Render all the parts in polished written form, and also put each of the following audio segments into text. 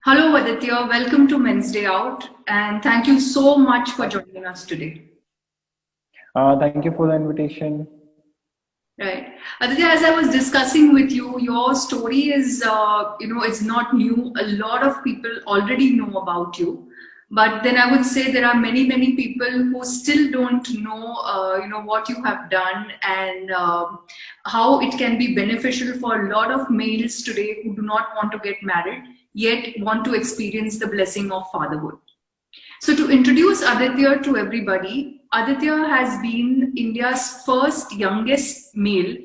Hello, Aditya. Welcome to Men's Day Out, and thank you so much for joining us today. Thank you for the invitation. Right, Aditya. As I was discussing with you, your story is, it's not new. A lot of people already know about you, but then I would say there are many people who still don't know, what you have done and how it can be beneficial for a lot of males today who do not want to get married yet want to experience the blessing of fatherhood. So to introduce Aditya to everybody, Aditya has been India's first youngest male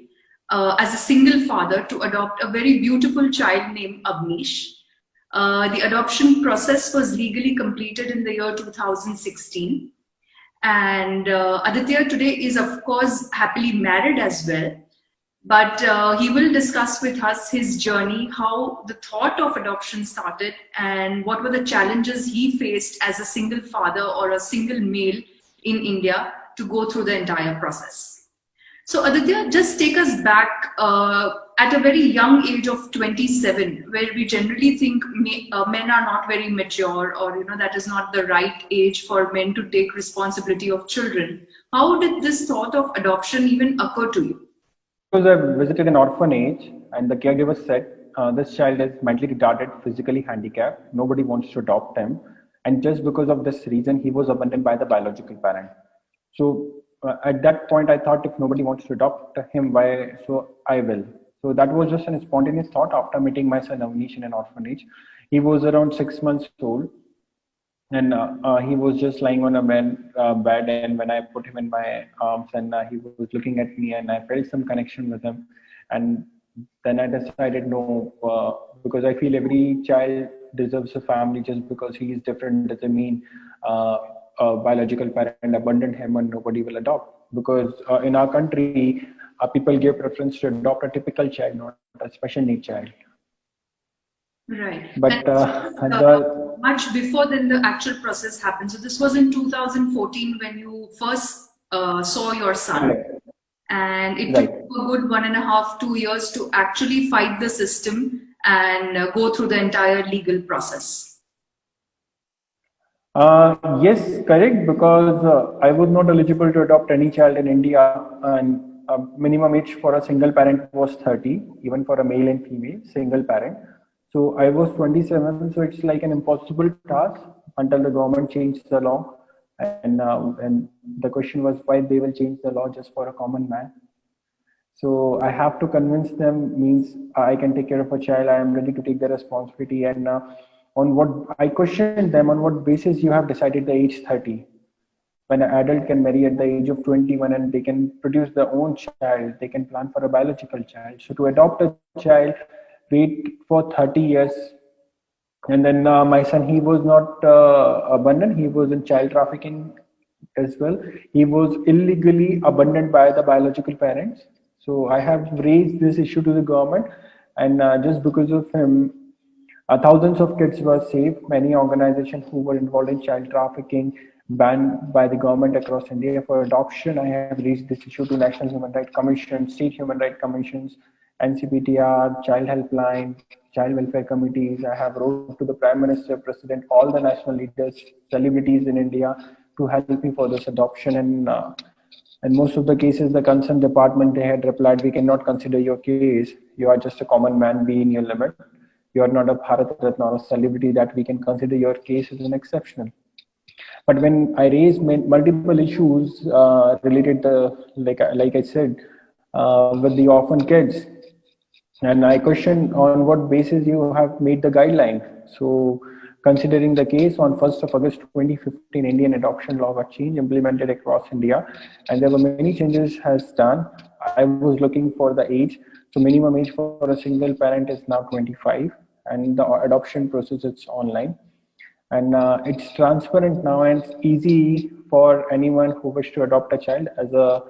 as a single father to adopt a very beautiful child named Avnish. The adoption process was legally completed in the year 2016. And Aditya today is, of course, happily married as well. But he will discuss with us his journey, how the thought of adoption started, and what were the challenges he faced as a single father or a single male in India to go through the entire process. So, Aditya, just take us back at a very young age of 27, where we generally think men are not very mature, or that is not the right age for men to take responsibility of children. How did this thought of adoption even occur to you? Because I visited an orphanage, and the caregiver said, this child is mentally retarded, physically handicapped. Nobody wants to adopt him. And just because of this reason, he was abandoned by the biological parent. So at that point, I thought if nobody wants to adopt him, why? So I will. So that was just a spontaneous thought after meeting my son Avnish in an orphanage. He was around 6 months old, and he was just lying on a bed, and when I put him in my arms, and he was looking at me, and I felt some connection with him. And then I decided no, because I feel every child deserves a family. Just because he is different doesn't mean a biological parent abandoned him and nobody will adopt, because in our country people give preference to adopt a typical child, not a special need child. Right. And But this was the much before then the actual process happened. So this was in 2014 when you first saw your son. Correct. And it took Right. a good 1.5, 2 years to actually fight the system and go through the entire legal process. Yes, correct, because I was not eligible to adopt any child in India, and minimum age for a single parent was 30, even for a male and female single parent. So I was 27, so it's like an impossible task until the government changed the law. And the question was why they will change the law just for a common man. So I have to convince them, means I can take care of a child, I am ready to take the responsibility. And on what I questioned them, on what basis you have decided the age 30, when an adult can marry at the age of 21 and they can produce their own child, they can plan for a biological child. So to adopt a child, wait for 30 years. And then my son, he was not abandoned, he was in child trafficking as well. He was illegally abandoned by the biological parents. So I have raised this issue to the government, and just because of him, thousands of kids were saved. Many organizations who were involved in child trafficking banned by the government across India for adoption. I have raised this issue to National Human Rights Commission, state human rights commissions, NCPTR, Child Helpline, Child Welfare Committees. I have wrote to the Prime Minister, President, all the national leaders, celebrities in India to help me for this adoption. And in most of the cases, the concerned department, they had replied, we cannot consider your case. You are just a common man, be in your limit. You are not a Bharat Ratna or a celebrity that we can consider your case as an exceptional. But when I raised multiple issues related to, like I said, with the orphan kids, and I question on what basis you have made the guideline. So, considering the case, on 1st of August 2015, Indian adoption law got changed, implemented across India, and there were many changes has done. I was looking for the age. So, minimum age for a single parent is now 25, and the adoption process is online, and it's transparent now, and it's easy for anyone who wish to adopt a child as a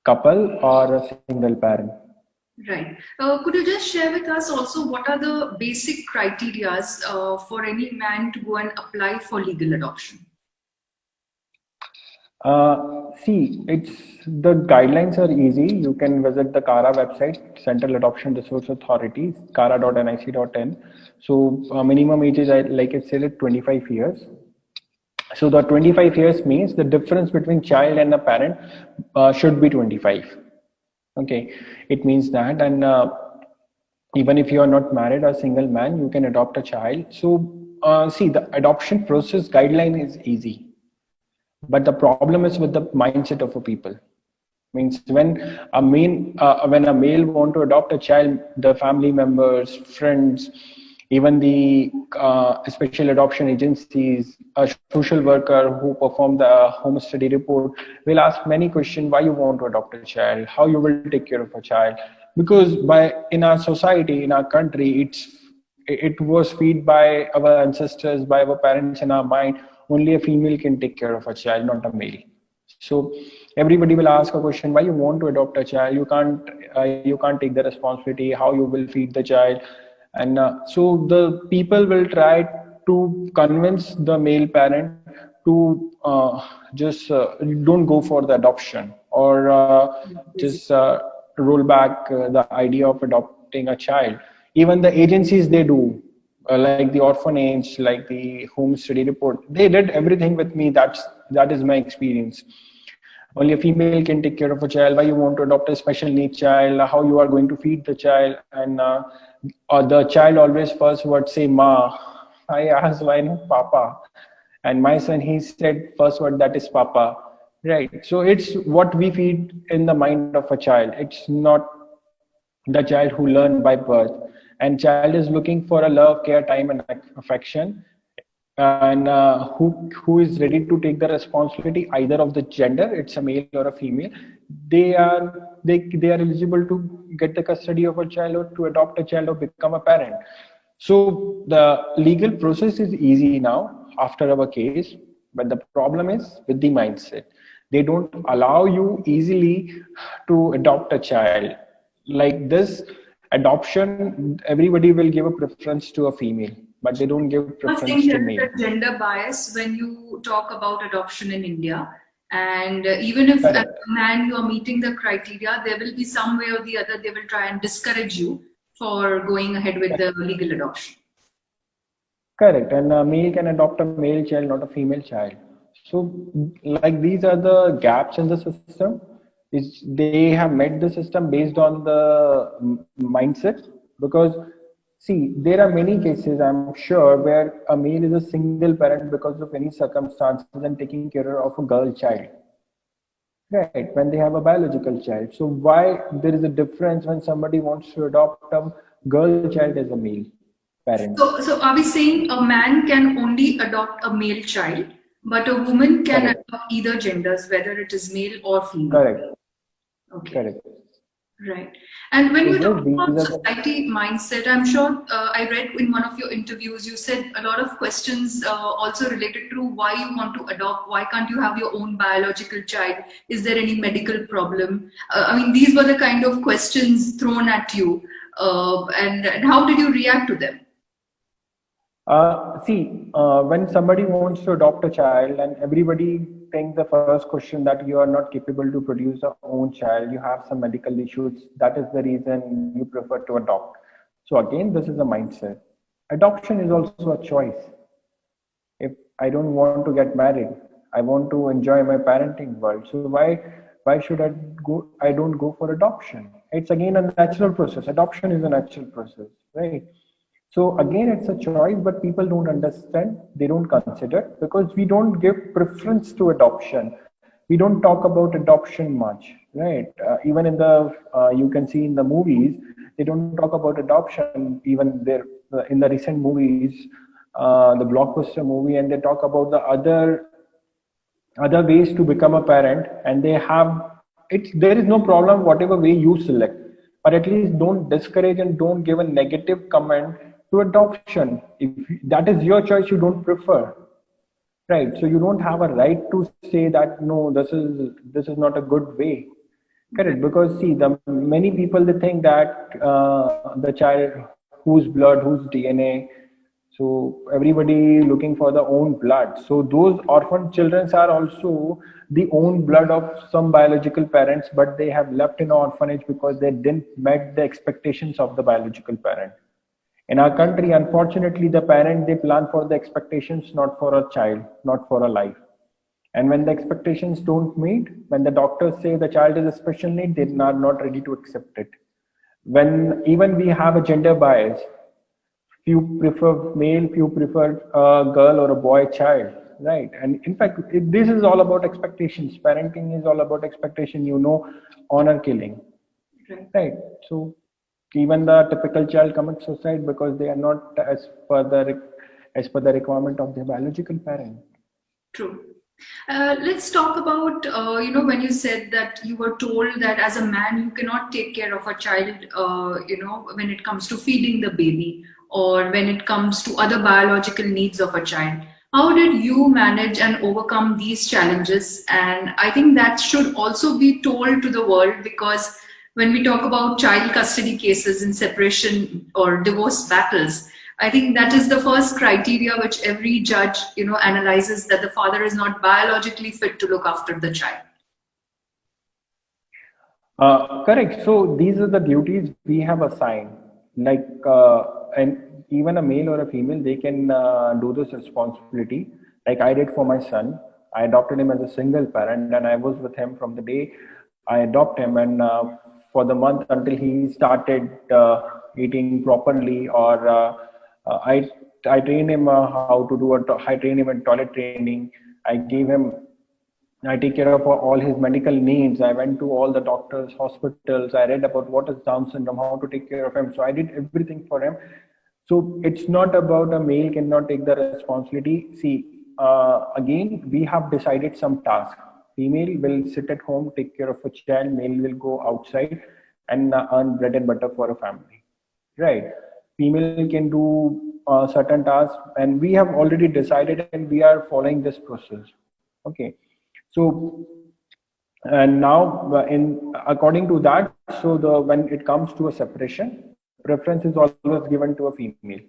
couple or a single parent. Right. Could you just share with us also what are the basic criterias for any man to go and apply for legal adoption? See, it's the guidelines are easy. You can visit the CARA website, Central Adoption Resource Authority, cara.nic.in. So minimum age is, like I said, at 25 years. So the 25 years means the difference between child and the parent should be 25. Okay, it means that, and even if you are not married or a single man, you can adopt a child. So see, the adoption process guideline is easy, but the problem is with the mindset of a people. Means when a male want to adopt a child, the family members, friends, even the special adoption agencies, a social worker who perform the home study report will ask many questions: why you want to adopt a child, how you will take care of a child, because by in our society, in our country, it was feed by our ancestors, by our parents in our mind, only a female can take care of a child, not a male. So everybody will ask a question: why you want to adopt a child? You can't take the responsibility. How you will feed the child? And so the people will try to convince the male parent to just don't go for the adoption, or just roll back the idea of adopting a child. Even the agencies, they do, like the orphanage, like the home study report, they did everything with me. That is my experience. Only a female can take care of a child. Why you want to adopt a special needs child? How you are going to feed the child? And or the child always first word say ma. I asked why not papa, and my son, he said first word, that is papa. Right. So it's what we feed in the mind of a child. It's not the child who learned by birth. And child is looking for a love, care, time, and affection, and who is ready to take the responsibility, either of the gender, it's a male or a female. They are eligible to get the custody of a child, or to adopt a child, or become a parent. So the legal process is easy now after our case, but the problem is with the mindset. They don't allow you easily to adopt a child. Like this adoption, everybody will give a preference to a female, but they don't give I preference think to there is male. a gender bias when you talk about adoption in India. And even if as Correct. a man you are meeting the criteria, there will be some way or the other they will try and discourage you for going ahead with the legal adoption. Correct. And a male can adopt a male child, not a female child. So, like, these are the gaps in the system. Is they have made the system based on the mindset. Because, see, there are many cases, I'm sure, where a male is a single parent because of any circumstances and taking care of a girl child. Right, when they have a biological child. So why there is a difference when somebody wants to adopt a girl child as a male parent? So are we saying a man can only adopt a male child, but a woman can Correct. adopt either genders, whether it is male or female? Correct. Okay. Correct. Right. And when So you yes, talk these about are the society mindset, I'm sure I read in one of your interviews, you said a lot of questions also related to why you want to adopt, why can't you have your own biological child? Is there any medical problem? I mean, these were the kind of questions thrown at you. And how did you react to them? when somebody wants to adopt a child, and everybody thinks the first question that you are not capable to produce a own child, you have some medical issues, that is the reason you prefer to adopt. So again, this is a mindset. Adoption is also a choice. If I don't want to get married, I want to enjoy my parenting world. So why should I don't go for adoption? It's again a natural process. Adoption is a natural process, right? So again, it's a choice, but people don't understand, they don't consider, because we don't give preference to adoption. We don't talk about adoption much, right? Even in the you can see in the movies, they don't talk about adoption. Even there in the recent movies, the blockbuster movie, and they talk about the other ways to become a parent, and they have it. There is no problem whatever way you select, but at least don't discourage and don't give a negative comment to adoption. If that is your choice, you don't prefer, right? So you don't have a right to say that no, this is not a good way. Correct, because see, the many people, they think that the child whose blood, whose DNA. So everybody looking for their own blood. So those orphan children are also the own blood of some biological parents, but they have left in orphanage because they didn't met the expectations of the biological parent. In our country, unfortunately, the parent, they plan for the expectations, not for a child, not for a life. And when the expectations don't meet, when the doctors say the child is a special need, they are not ready to accept it. When even we have a gender bias, few prefer male, few prefer a girl or a boy child, right? And in fact, this is all about expectations. Parenting is all about expectation, honor killing, Right. right? So even the typical child commits suicide because they are not as per the requirement of their biological parent. True. Let's talk about, when you said that you were told that as a man, you cannot take care of a child, when it comes to feeding the baby or when it comes to other biological needs of a child. How did you manage and overcome these challenges? And I think that should also be told to the world, because when we talk about child custody cases in separation or divorce battles, I think that is the first criteria which every judge, analyzes, that the father is not biologically fit to look after the child. Correct. So these are the duties we have assigned. Like, and even a male or a female, they can do this responsibility. Like I did for my son. I adopted him as a single parent, and I was with him from the day I adopted him, and for the month until he started eating properly, or I trained him how to do I trained him in toilet training. I gave him I take care of all his medical needs. I went to all the doctors, hospitals. I read about what is Down syndrome, how to take care of him. So I did everything for him. So it's not about a male cannot take the responsibility. See, again, we have decided some task. Female will sit at home, take care of a child. Male will go outside and earn bread and butter for a family. Right? Female can do certain tasks, and we have already decided, and we are following this process. Okay. So, and now in according to that, so when it comes to a separation, preference is always given to a female,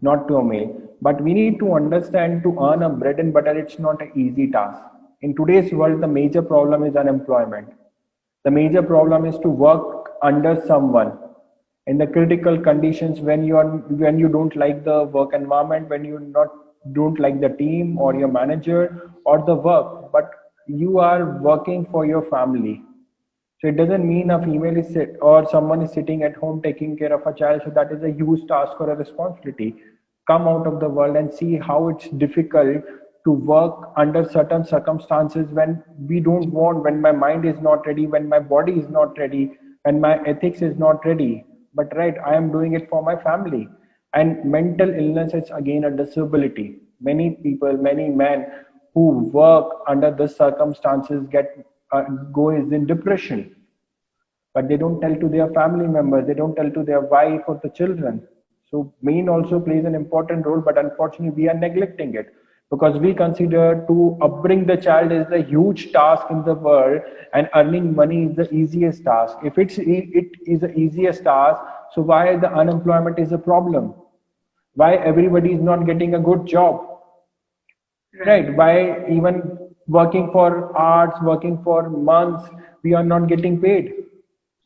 not to a male. But we need to understand, to earn a bread and butter, it's not an easy task. In today's world, the major problem is unemployment. The major problem is to work under someone in the critical conditions when you don't like the work environment, when you don't like the team or your manager or the work, but you are working for your family. So it doesn't mean a female is or someone is sitting at home taking care of a child. So that is a huge task or a responsibility. Come out of the world and see how it's difficult to work under certain circumstances when we don't want, when my mind is not ready, when my body is not ready, when my ethics is not ready. But right, I am doing it for my family. And mental illness is again a disability. Many people, many men who work under these circumstances go is in depression, but they don't tell to their family members, they don't tell to their wife or the children. So men also plays an important role, but unfortunately we are neglecting it because we consider to upbring the child is a huge task in the world, and earning money is the easiest task. If it is the easiest task, so why the unemployment is a problem? Why everybody is not getting a good job? Right? Why even working for hours, working for months, we are not getting paid?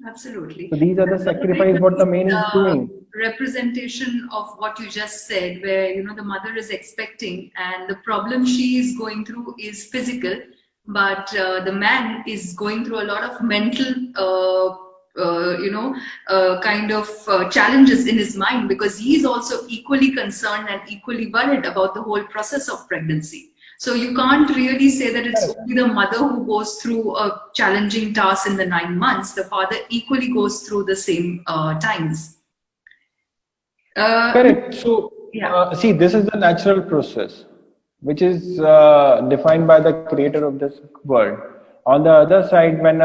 Absolutely. So these are the sacrifice what the man is doing. Representation of what you just said, where the mother is expecting, and the problem she is going through is physical, but the man is going through a lot of mental challenges in his mind, because he is also equally concerned and equally worried about the whole process of pregnancy. So you can't really say that it's only the mother who goes through a challenging task in the 9 months. The father equally goes through the same times. Correct. So see, this is the natural process, which is defined by the creator of this world. On the other side, when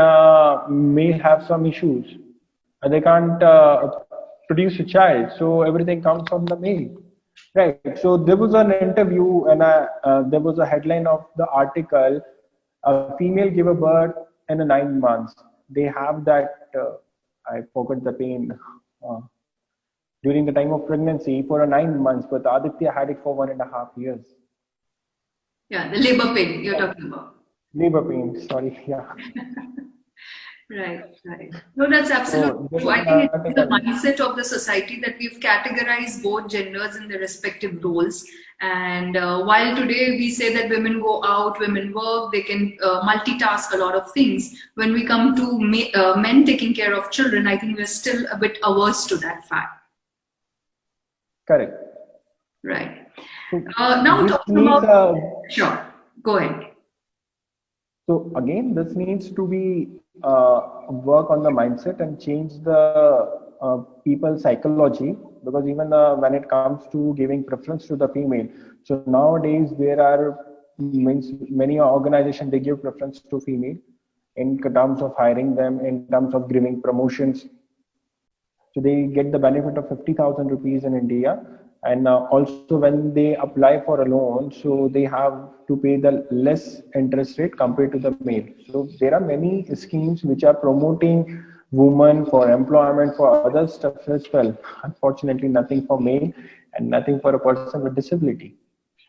male have some issues, they can't produce a child, so everything comes from the male. Right. So there was an interview, and there was a headline of the article: a female gave a birth in 9 months. They have that. I forgot the pain. during the time of pregnancy for 9 months, but Aditya had it for 1.5 years. Yeah, the labor pain you're talking about. Labor pain, sorry, yeah. Right, right. No, that's absolutely So this true. is I think another it's the one. mindset of the society that we've categorized both genders in their respective roles. And while today we say that women go out, women work, they can multitask a lot of things. When we come to men taking care of children, I think we're still a bit averse to that fact. Correct. Right. So Now this talking needs about, a sure, go ahead. So again, this needs to be work on the mindset and change the people's psychology, because even when it comes to giving preference to the female, so nowadays there are means many organizations they give preference to female in terms of hiring them, in terms of giving promotions. So they get the benefit of 50,000 rupees in India. And also when they apply for a loan, so they have to pay the less interest rate compared to the male. So there are many schemes which are promoting women for employment, for other stuff as well. Unfortunately, nothing for male and nothing for a person with disability.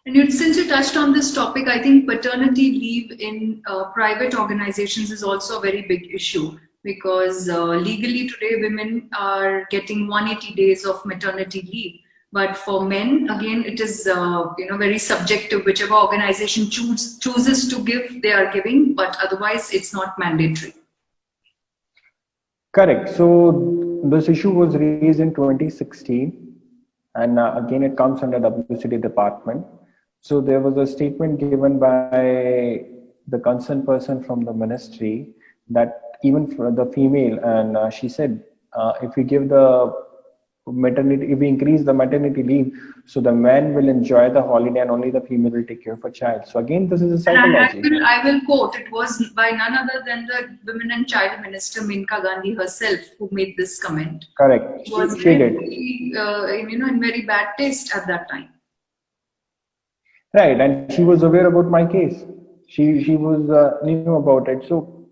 And since you touched on this topic, I think paternity leave in private organizations is also a very big issue, because legally today women are getting 180 days of maternity leave. But for men, again, it is very subjective. Whichever organization chooses to give, they are giving, but otherwise it's not mandatory. Correct. So this issue was raised in 2016, and again it comes under WCD department. So there was a statement given by the concerned person from the ministry that even for the female, and she said, if we give the maternity, if we increase the maternity leave, so the man will enjoy the holiday and only the female will take care of a child. So again, this is a And psychology. I will quote, it was by none other than the Women and Child Minister Maneka Gandhi herself who made this comment. Correct. It was She did. in very bad taste at that time. Right, and she was aware about my case. She was knew about it. So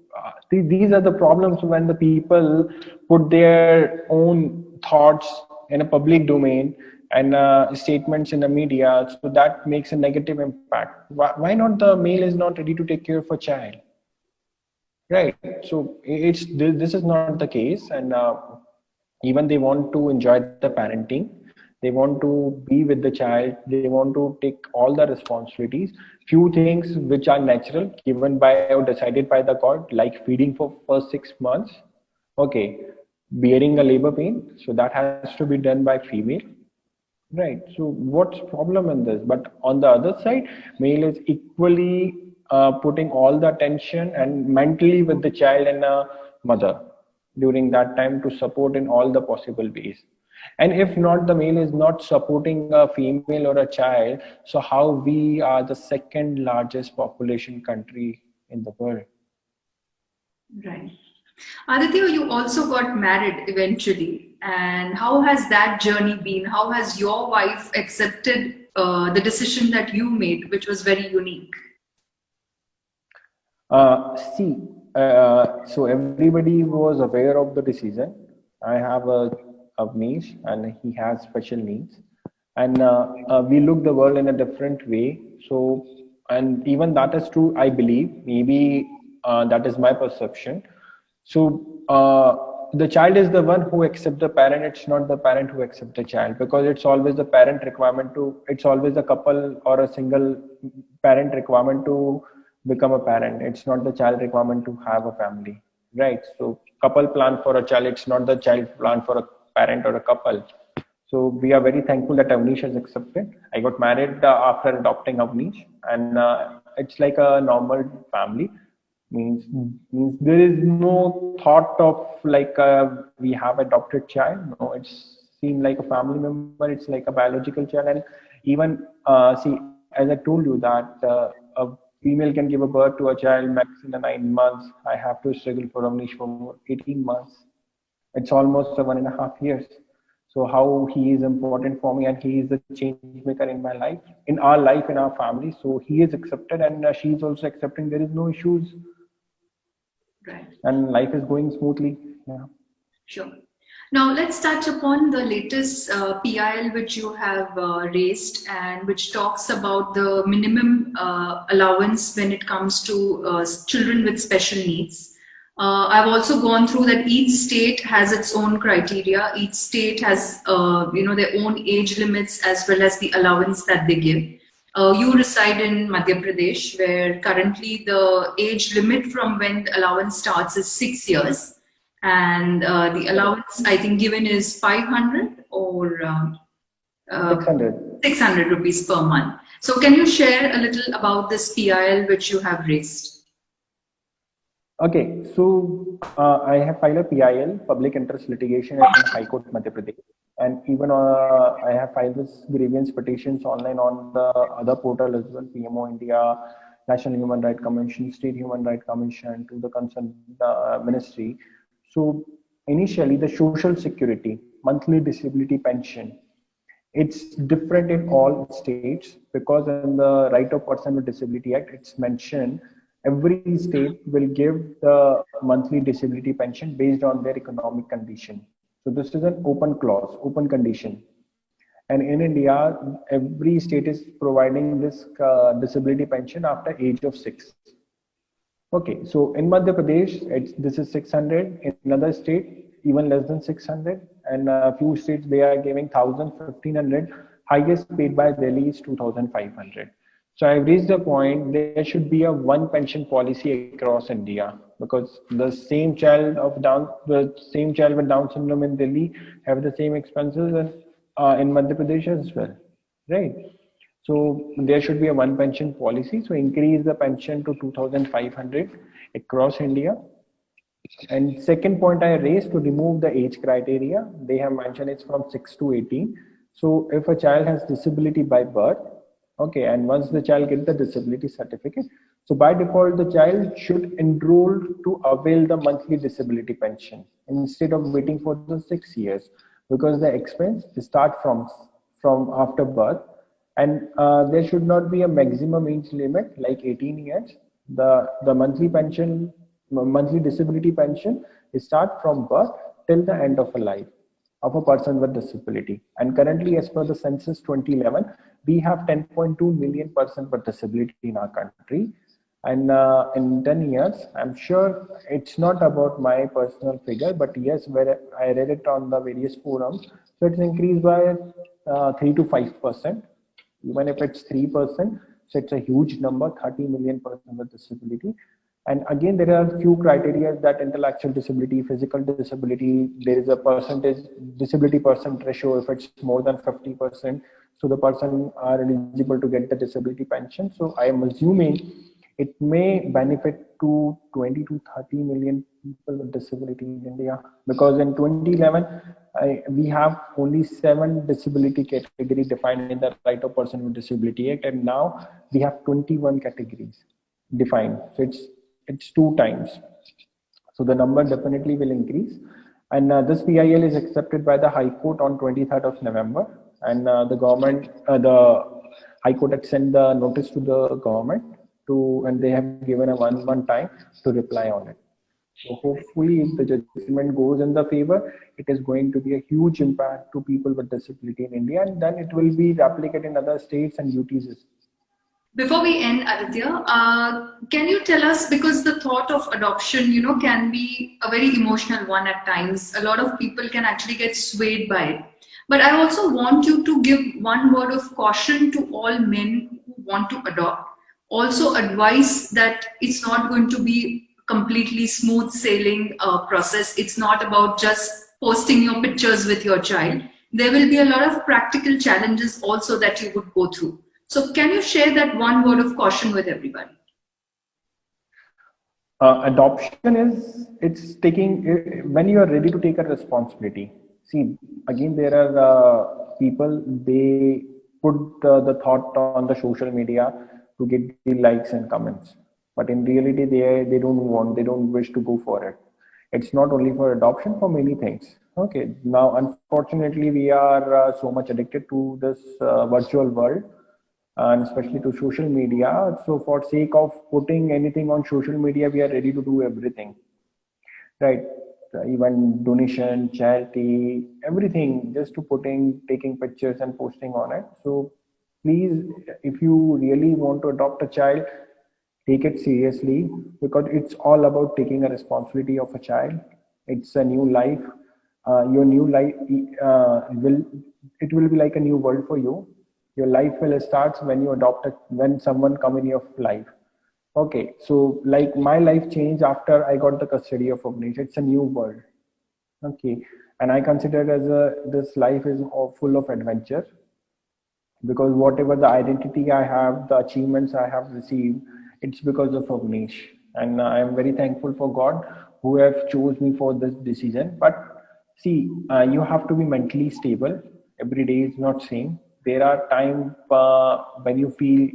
these are the problems when the people put their own thoughts in a public domain and statements in the media. So that makes a negative impact. Why not the male is not ready to take care of a child? Right. So this is not the case, and even they want to enjoy the parenting. They want to be with the child. They want to take all the responsibilities. Few things which are natural, given by or decided by the God, like feeding for first 6 months. Okay, bearing a labor pain. So that has to be done by female. Right. So what's problem in this? But on the other side, male is equally putting all the attention and mentally with the child and a mother during that time to support in all the possible ways. And if not, the male is not supporting a female or a child, so how we are the second largest population country in the world? Right. Aditya, you also got married eventually. And how has that journey been? How has your wife accepted the decision that you made, which was very unique? So everybody was aware of the decision. I have a niece and he has special needs. And we look the world in a different way. So, and even that is true, I believe. Maybe that is my perception. So the child is the one who accepts the parent. It's not the parent who accepts the child, because it's always the parent requirement to. It's always a couple or a single parent requirement to become a parent. It's not the child requirement to have a family, right? So couple plan for a child. It's not the child plan for a parent or a couple. So we are very thankful that Avnish has accepted. I got married after adopting Avnish, and it's like a normal family. Means there is no thought of like we have adopted child. No, it's seemed like a family member. It's like a biological child, and even see, as I told you that a female can give a birth to a child max in 9 months. I have to struggle for Avnish for 18 months. It's almost 1.5 years. So how he is important for me, and he is the change maker in my life, in our family. So he is accepted, and she is also accepting. There is no issues, Right. and life is going smoothly. Yeah. Sure. Now, let's touch upon the latest PIL which you have raised and which talks about the minimum allowance when it comes to children with special needs. I've also gone through that each state has its own criteria. Each state has, their own age limits as well as the allowance that they give. You reside in Madhya Pradesh, where currently the age limit from when the allowance starts is 6 years, and the allowance I think given is 500 or uh, 600. 600 rupees per month. So can you share a little about this PIL which you have raised? Okay, so I have filed a PIL, Public Interest Litigation, at the High Court, Madhya Pradesh, and even I have filed this grievance petitions online on the other portal as well, PMO India, National Human Rights Commission, State Human Rights Commission, to the concerned ministry. So initially, the Social Security monthly disability pension, it's different in all states, because in the Right of Person with Disability Act, it's mentioned every state will give the monthly disability pension based on their economic condition. So this is an open clause, open condition. And in India, every state is providing this disability pension after age of 6. Okay, so in Madhya Pradesh, this is 600. In another state, even less than 600. And a few states, they are giving 1,000, 1,500. Highest paid by Delhi is 2,500. So I've raised the point, there should be a one pension policy across India, because the same child with Down syndrome in Delhi have the same expenses in Madhya Pradesh as well, right? So there should be a one pension policy. So increase the pension to 2,500 across India. And second point I raised, to remove the age criteria. They have mentioned it's from 6 to 18. So if a child has disability by birth, okay, and once the child gets the disability certificate, so by default the child should enroll to avail the monthly disability pension instead of waiting for the 6 years, because the expense start from after birth. And there should not be a maximum age limit like 18 years. The monthly disability pension start from birth till the end of a life of a person with disability. And currently, as per the census 2011, we have 10.2 million person with disability in our country. And in 10 years, I'm sure it's not about my personal figure, but yes, where I read it on the various forums, so it's increased by 3 to 5%. Even if it's 3%, so it's a huge number, 30 million person with disability. And again, there are few criteria, that intellectual disability, physical disability, there is a percentage disability percent ratio. If it's more than 50%, so the person are eligible to get the disability pension. So I am assuming it may benefit to 20 to 30 million people with disability in India, because in 2011 we have only 7 disability categories defined in the Right of Person with Disability Act, and now we have 21 categories defined. So it's 2 times. So the number definitely will increase. And this PIL is accepted by the High Court on 23rd of November. And the High Court had sent the notice to the government and they have given a one time to reply on it. So hopefully, if the judgment goes in the favor, it is going to be a huge impact to people with disability in India, and then it will be replicated in other states and UTs. Before we end, Aditya, can you tell us, because the thought of adoption, can be a very emotional one at times. A lot of people can actually get swayed by it. But I also want you to give one word of caution to all men who want to adopt. Also advise that it's not going to be completely smooth sailing process. It's not about just posting your pictures with your child. There will be a lot of practical challenges also that you would go through. So can you share that one word of caution with everybody? Adoption it's taking, when you are ready to take a responsibility. See, again, there are people, they put the thought on the social media to get the likes and comments. But in reality, they don't wish to go for it. It's not only for adoption, for many things. Okay, now unfortunately, we are so much addicted to this virtual world, and especially to social media. So for sake of putting anything on social media, we are ready to do everything, right? even donation, charity, everything, just to taking pictures and posting on it. So please, if you really want to adopt a child, take it seriously, because it's all about taking a responsibility of a child. It's a new life. Your new life will it will be like a new world for you. Your life will start when you adopt it, when someone come in your life. Okay, so like my life changed after I got the custody of Avnish. It's a new world. Okay, and I consider it as this life is full of adventure, because whatever the identity I have, the achievements I have received, it's because of Avnish. And I am very thankful for God who have chose me for this decision. But see, you have to be mentally stable. Every day is not same. There are times when you feel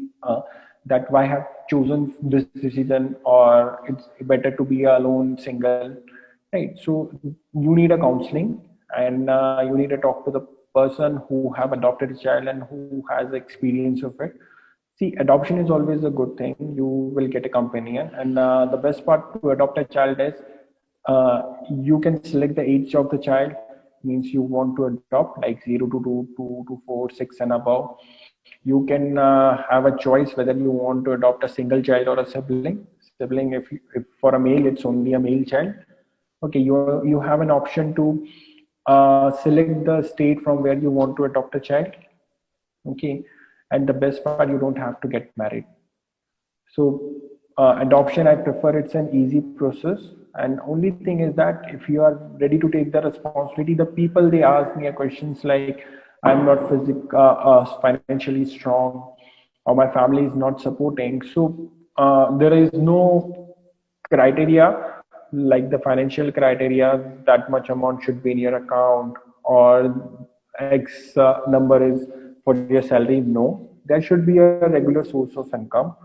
that why have chosen this decision, or it's better to be alone, single, right? So you need a counseling, and you need to talk to the person who have adopted a child and who has experience of it. See, adoption is always a good thing. You will get a companion, and the best part to adopt a child is you can select the age of the child. Means you want to adopt like 0 to 2, 2 to 4, 6 and above. You can have a choice whether you want to adopt a single child or a sibling. Sibling, if for a male, it's only a male child. Okay, you have an option to select the state from where you want to adopt a child. Okay, and the best part, you don't have to get married. So adoption, I prefer, it's an easy process. And only thing is that if you are ready to take the responsibility, the people, they ask me a questions like, I'm not financially strong, or my family is not supporting. So there is no criteria like the financial criteria, that much amount should be in your account, or X number is for your salary. No, there should be a regular source of income,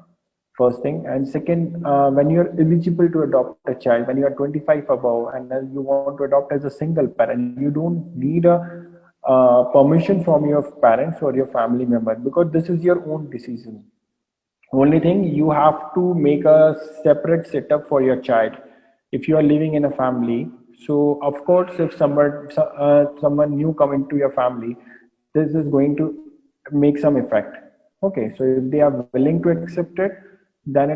first thing. And second, when you're eligible to adopt a child, when you are 25 above and then you want to adopt as a single parent, you don't need a permission from your parents or your family member, because this is your own decision. Only thing, you have to make a separate setup for your child if you are living in a family. So of course, if someone new come into your family, this is going to make some effect. Okay, so if they are willing to accept it, then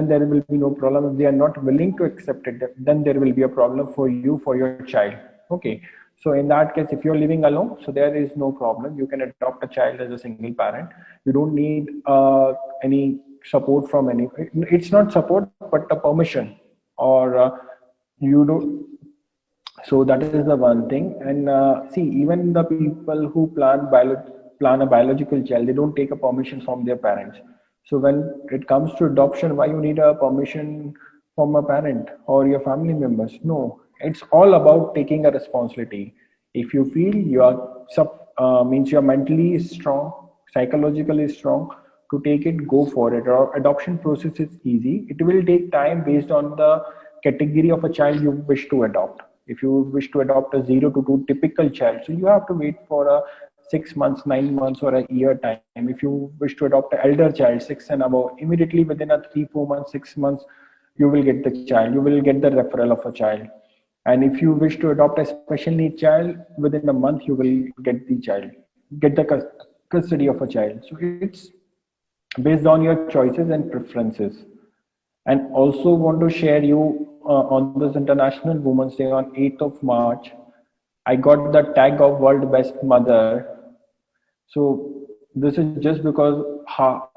there will be no problem. If they are not willing to accept it, then there will be a problem for you, for your child. Okay, so in that case, if you're living alone, so there is no problem. You can adopt a child as a single parent. You don't need any support from any. It's not support, but a permission, or you don't. So that is the one thing. And see, even the people who plan a biological child, they don't take a permission from their parents. So when it comes to adoption, why you need a permission from a parent or your family members? No, it's all about taking a responsibility. If you feel you are means you're mentally strong, psychologically strong to take it, go for it. Or adoption process is easy. It will take time based on the category of a child you wish to adopt. If you wish to adopt a 0 to 2 typical child, so you have to wait for a 6 months, 9 months, or a year time. If you wish to adopt an elder child, 6 and above, immediately within a 3, 4 months, 6 months, you will get the child. You will get the referral of a child. And if you wish to adopt a special need child, within a month you will get the child, get the custody of a child. So it's based on your choices and preferences. And also want to share you on this International Women's Day on 8th of March, I got the tag of World Best Mother. So this is just because how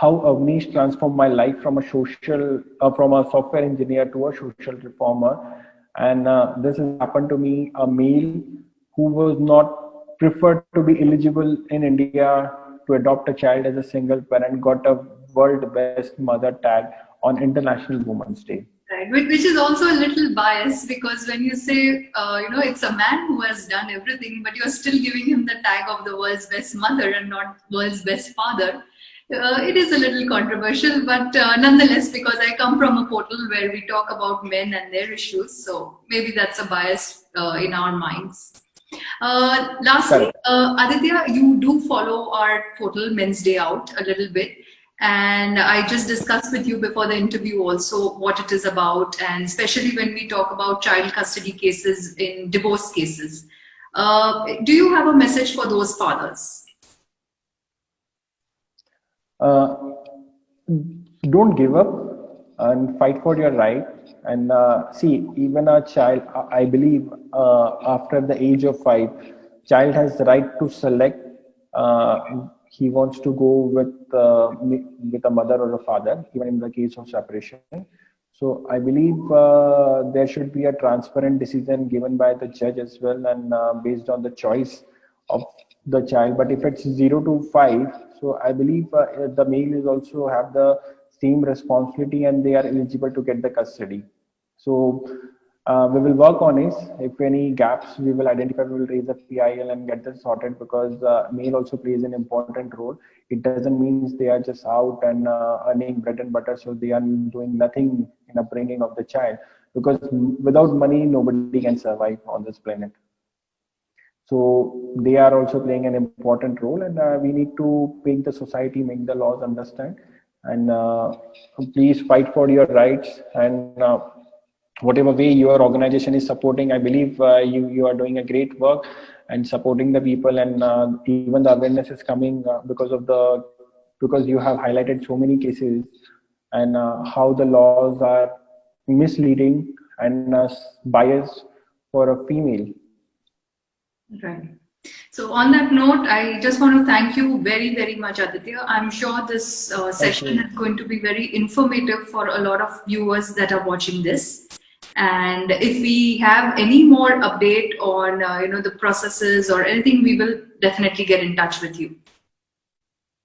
Avnish transformed my life from from a software engineer to a social reformer. And this has happened to me, a male who was not preferred to be eligible in India to adopt a child as a single parent, got a World Best Mother tag on International Women's Day. Right, which is also a little biased, because when you say, it's a man who has done everything, but you're still giving him the tag of the world's best mother and not world's best father. It is a little controversial, but nonetheless, because I come from a portal where we talk about men and their issues, so maybe that's a bias in our minds. Lastly, Aditya, you do follow our portal Men's Day Out a little bit. And I just discussed with you before the interview also what it is about, and especially when we talk about child custody cases in divorce cases. Do you have a message for those fathers? Don't give up and fight for your right. And see, even a child, I believe, after the age of 5, child has the right to select. He wants to go with a mother or a father, even in the case of separation. So I believe there should be a transparent decision given by the judge as well, and based on the choice of the child. But if it's 0 to 5, so I believe the male is also have the same responsibility, and they are eligible to get the custody. So we will work on it. If any gaps we will identify, we will raise a PIL and get this sorted, because male also plays an important role. It doesn't mean they are just out and earning bread and butter, so they are doing nothing in upbringing of the child, because without money, nobody can survive on this planet. So they are also playing an important role, and we need to make the society, make the laws understand, and please fight for your rights. And whatever way your organization is supporting, I believe you are doing a great work and supporting the people, and even the awareness is coming because you have highlighted so many cases, and how the laws are misleading and biased for a female. Right. So on that note, I just want to thank you very, very much, Aditya. I'm sure this session is going to be very informative for a lot of viewers that are watching this. And if we have any more update on the processes or anything, we will definitely get in touch with you.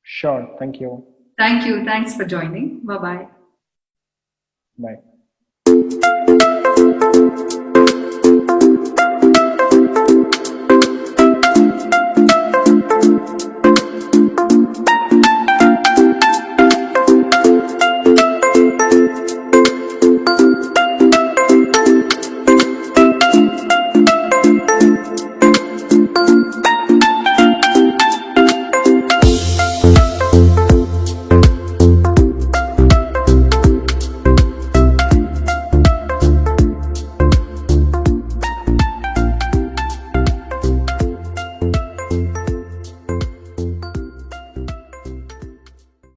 Sure. Thank you. Thank you. Thanks for joining. Bye-bye. Bye.